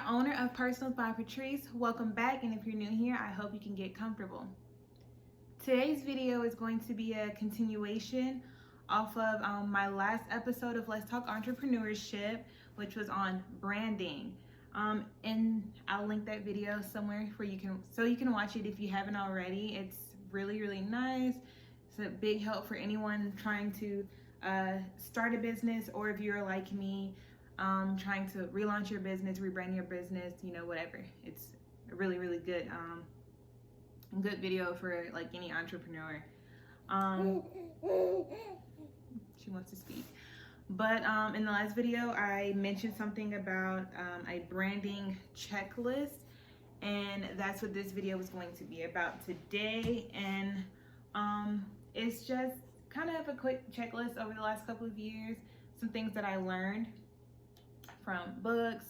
Owner of Personals by Patrice. Welcome back, and if you're new here, I hope you can get comfortable. Today's video is going to be a continuation off of my last episode of Let's Talk Entrepreneurship, which was on branding. And I'll link that video somewhere so you can watch it if you haven't already. It's really nice. It's a big help for anyone trying to start a business, or if you're like me, trying to relaunch your business, rebrand your business, whatever. It's a really good good video for like any entrepreneur. She wants to speak. But in the last video, I mentioned something about a branding checklist, and that's what this video is going to be about today. And it's just kind of a quick checklist over the last couple of years, some things that I learned from books,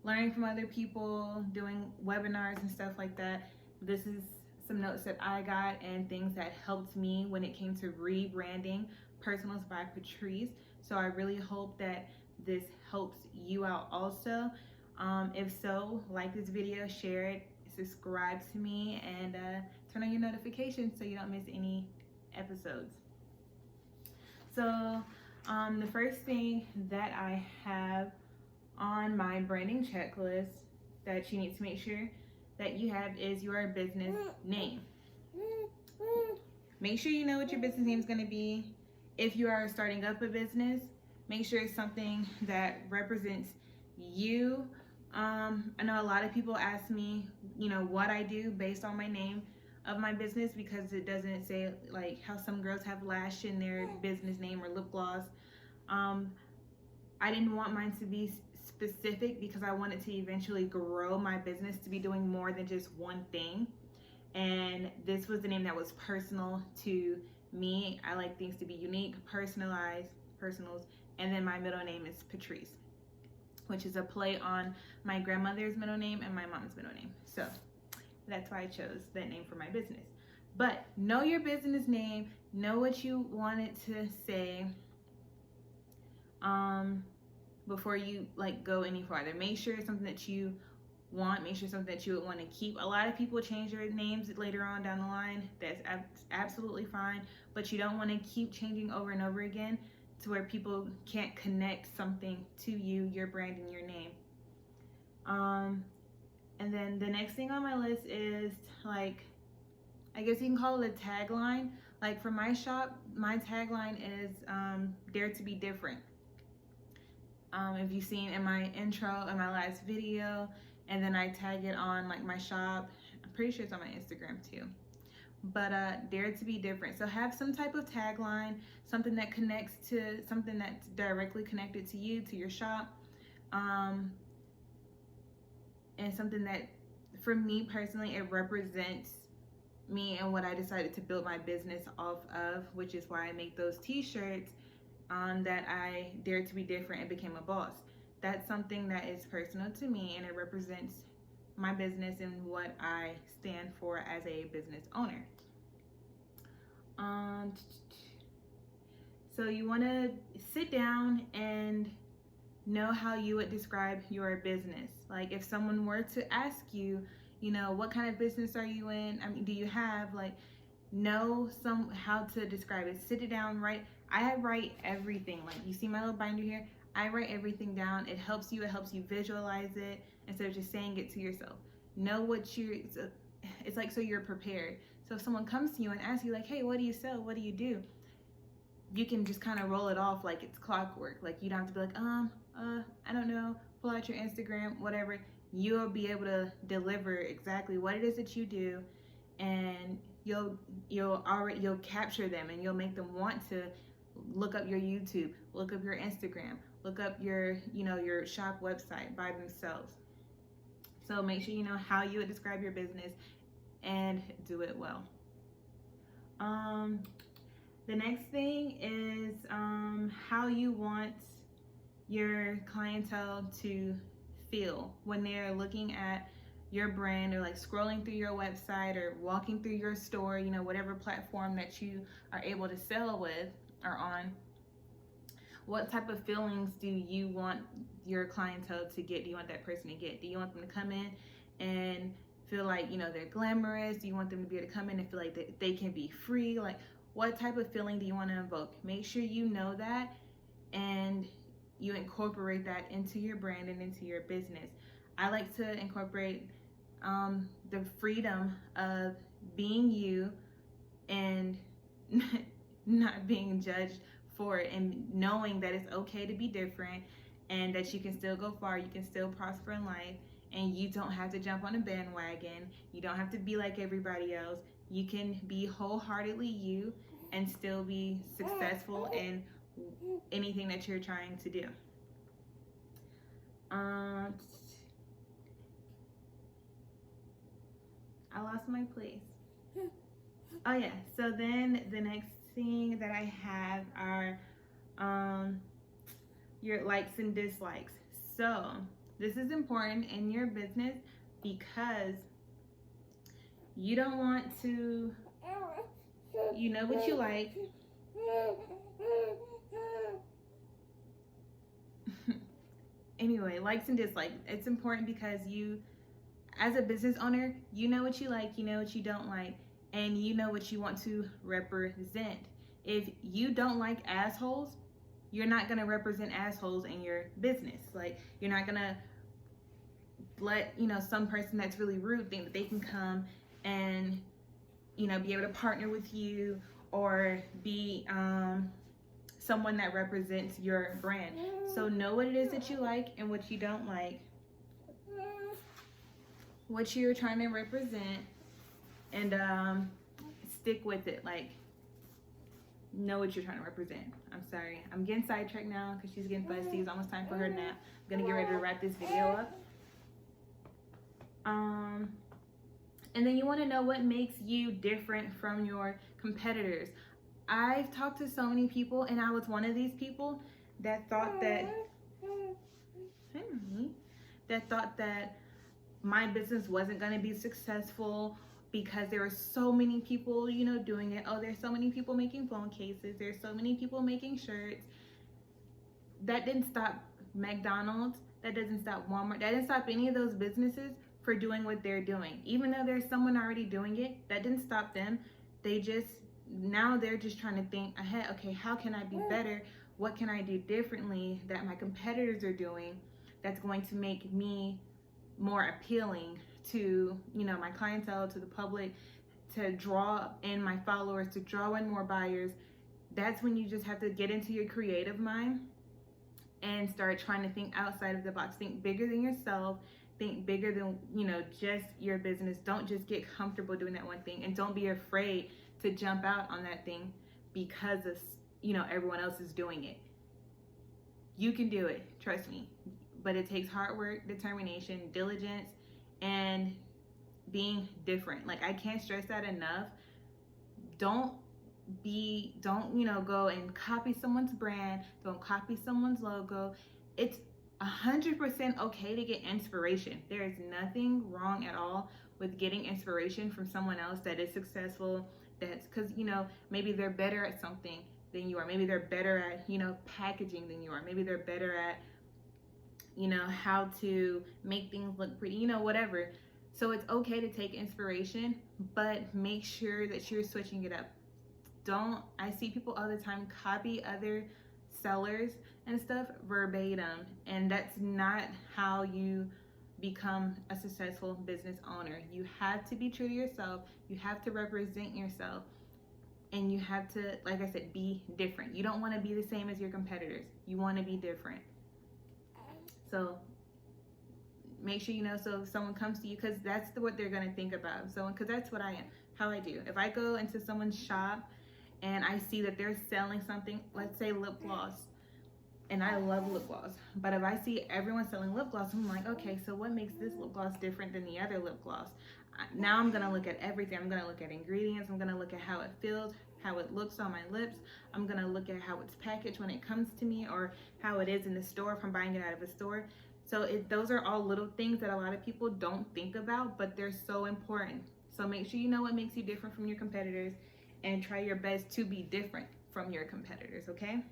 learning from other people, doing webinars and stuff like that. This is some notes that I got and things that helped me when it came to rebranding Personals by Patrice. So I really hope that this helps you out also. If so, like this video, share it, subscribe to me, and turn on your notifications so you don't miss any episodes. So the first thing that I have on my branding checklist that you need to make sure that you have is your business name. Make sure you know what your business name is going to be. If you are starting up a business, make sure it's something that represents you. I know a lot of people ask me, what I do based on my name of my business, because it doesn't say like how some girls have lash in their business name or lip gloss. I didn't want mine to be specific because I wanted to eventually grow my business to be doing more than just one thing. And this was the name that was personal to me. I like things to be unique, personalized, personals. And then my middle name is Patrice, which is a play on my grandmother's middle name and my mom's middle name. So that's why I chose that name for my business. But know your business name, know what you want it to say, before you go any farther. Make sure it's something that you want. Make sure it's something that you would want to keep. A lot of people change their names later on down the line. That's absolutely fine, but you don't want to keep changing over and over again to where people can't connect something to you, your brand, and your name. And then the next thing on my list is I guess you can call it a tagline. Like for my shop, my tagline is Dare to be different. If you've seen in my intro in my last video, and then I tag it on my shop. I'm pretty sure it's on my Instagram too. But Dare to be different. So have some type of tagline, something that connects to something that's directly connected to you, to your shop, and something that, for me personally, it represents me and what I decided to build my business off of, which is why I make those t-shirts that I dared to be different and became a boss. That's something that is personal to me, and it represents my business and what I stand for as a business owner. So you want to sit down and know how you would describe your business. Like if someone were to ask you, what kind of business are you in? Do you have know how to describe it? Sit it down, I write everything. You see my little binder here? I write everything down. It helps you visualize it instead of just saying it to yourself. Know what it's like, so you're prepared. So if someone comes to you and asks you hey, what do you sell? What do you do? You can just kind of roll it off like it's clockwork. You don't have to be I don't know, pull out your Instagram, whatever. You'll be able to deliver exactly what it is that you do, and you'll capture them, and you'll make them want to look up your YouTube, look up your Instagram, look up your your shop website by themselves. So make sure you know how you would describe your business and do it well. The next thing is how you want your clientele to feel when they're looking at your brand, or like scrolling through your website or walking through your store, you know, whatever platform that you are able to sell with or on. What type of feelings do you want your clientele to get? Do you want that person to get? Do you want them to come in and feel like, you know, they're glamorous? Do you want them to be able to come in and feel like they can be free? Like, what type of feeling do you want to invoke? Make sure you know that and you incorporate that into your brand and into your business. I like to incorporate the freedom of being you and not being judged for it, and knowing that it's okay to be different and that you can still go far, you can still prosper in life, and you don't have to jump on a bandwagon. You don't have to be like everybody else. You can be wholeheartedly you and still be successful in anything that you're trying to do. I lost my place. Oh yeah, so then the next thing that I have are your likes and dislikes. So this is important in your business because you don't want to, you know what you like. Anyway, likes and dislikes. It's important because you, as a business owner, you know what you like, you know what you don't like, and you know what you want to represent. If you don't like assholes, you're not going to represent assholes in your business. Like, you're not going to let, you know, some person that's really rude think that they can come and, you know, be able to partner with you or be someone that represents your brand. So know what it is that you like and what you don't like, what you're trying to represent, and stick with it. Like, know what you're trying to represent. I'm sorry, I'm getting sidetracked now because she's getting fussy. It's almost time for her nap. I'm gonna get ready to wrap this video up. And then you want to know what makes you different from your competitors. I've talked to so many people, and I was one of these people that thought that my business wasn't going to be successful because there were so many people, you know, doing it. Oh, there's so many people making phone cases. There's so many people making shirts. That didn't stop McDonald's. That doesn't stop Walmart. That didn't stop any of those businesses for doing what they're doing. Even though there's someone already doing it, that didn't stop them. Now they're just trying to think ahead. Okay, how can I be better? What can I do differently that my competitors are doing that's going to make me more appealing to, you know, my clientele, to the public, to draw in my followers, to draw in more buyers? That's when you just have to get into your creative mind and start trying to think outside of the box. Think bigger than yourself. Think bigger than, you know, just your business. Don't just get comfortable doing that one thing, and don't be afraid to jump out on that thing because of, you know, everyone else is doing it. You can do it, trust me. But it takes hard work, determination, diligence, and being different. Like, I can't stress that enough. Don't, you know, go and copy someone's brand. Don't copy someone's logo. It's 100% okay to get inspiration. There is nothing wrong at all with getting inspiration from someone else that is successful. That's because, you know, maybe they're better at something than you are. Maybe they're better at, you know, packaging than you are. Maybe they're better at, you know, how to make things look pretty, you know, whatever. So it's okay to take inspiration, but make sure that you're switching it up. I see people all the time copy other sellers and stuff verbatim, and that's not how you become a successful business owner. You have to be true to yourself. You have to represent yourself, and you have to, like I said, be different. You don't want to be the same as your competitors. You want to be different. So make sure you know, so if someone comes to you, because that's what they're going to think about. Because that's what I am, how I do. If I go into someone's shop and I see that they're selling something, let's say lip gloss, and I love lip gloss, but if I see everyone selling lip gloss, I'm like, okay, so what makes this lip gloss different than the other lip gloss? Now I'm going to look at everything. I'm going to look at ingredients. I'm going to look at how it feels, how it looks on my lips. I'm gonna look at how it's packaged when it comes to me, or how it is in the store if I'm buying it out of a store. So those are all little things that a lot of people don't think about, but they're so important. So make sure you know what makes you different from your competitors, and try your best to be different from your competitors, okay?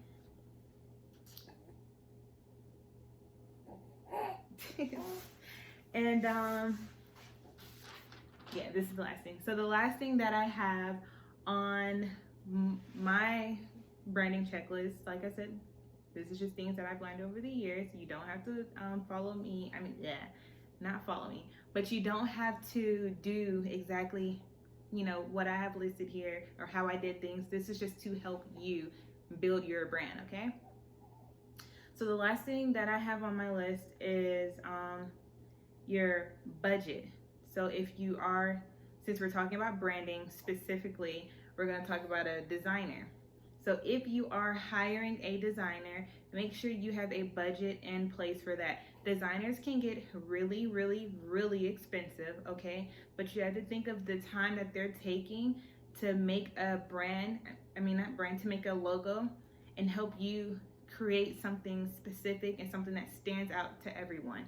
And yeah, this is the last thing. So the last thing that I have on my branding checklist, like I said, this is just things that I've learned over the years. You don't have to follow me. I mean, yeah, not follow me, but you don't have to do exactly, you know, what I have listed here or how I did things. This is just to help you build your brand, okay? So the last thing that I have on my list is your budget. So if you are, since we're talking about branding specifically, we're going to talk about a designer. So if you are hiring a designer, make sure you have a budget in place for that. Designers can get really, really, really expensive, okay? But you have to think of the time that they're taking to make a brand, to make a logo and help you create something specific and something that stands out to everyone.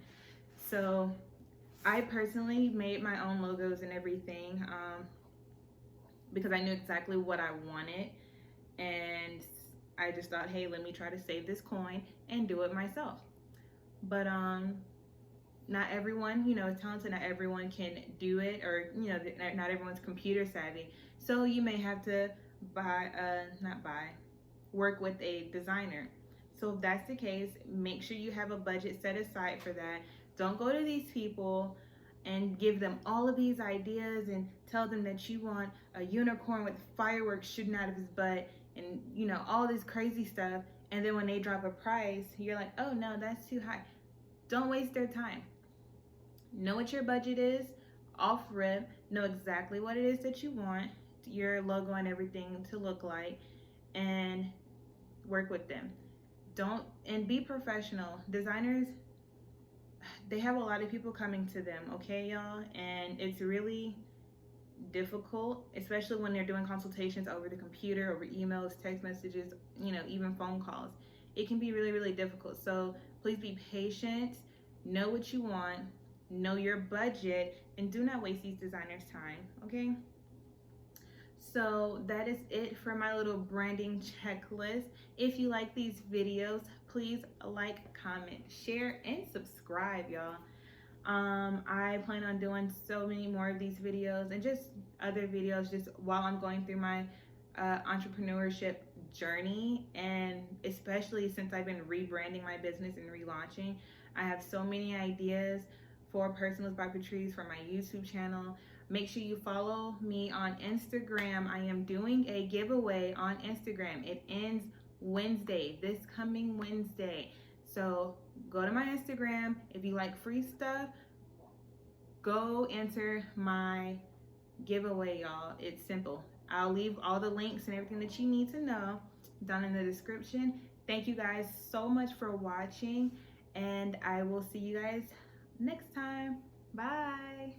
So I personally made my own logos and everything because I knew exactly what I wanted, and I just thought, hey, let me try to save this coin and do it myself. But not everyone, you know, is talented. Not everyone can do it, or you know, not everyone's computer savvy. So you may have to work with a designer. So if that's the case, make sure you have a budget set aside for that. Don't go to these people and give them all of these ideas and tell them that you want a unicorn with fireworks shooting out of his butt and, you know, all this crazy stuff. And then when they drop a price, you're like, oh no, that's too high. Don't waste their time. Know what your budget is off rip. Know exactly what it is that you want your logo and everything to look like, and work with them. And be professional. Designers, they have a lot of people coming to them, okay, y'all? And it's really difficult, especially when they're doing consultations over the computer, over emails, text messages, you know, even phone calls. It can be really, really difficult. So please be patient, know what you want, know your budget, and do not waste these designers' time, okay? So that is it for my little branding checklist. If you like these videos, please like, comment, share, and subscribe, y'all. I plan on doing so many more of these videos and just other videos just while I'm going through my entrepreneurship journey, and especially since I've been rebranding my business and relaunching. I have so many ideas for Personals by Patrice, for my YouTube channel. Make sure you follow me on Instagram. I am doing a giveaway on Instagram. It ends Wednesday, this coming Wednesday. So go to my Instagram. If you like free stuff, go enter my giveaway, y'all. It's simple. I'll leave all the links and everything that you need to know down in the description. Thank you guys so much for watching, and I will see you guys next time. Bye.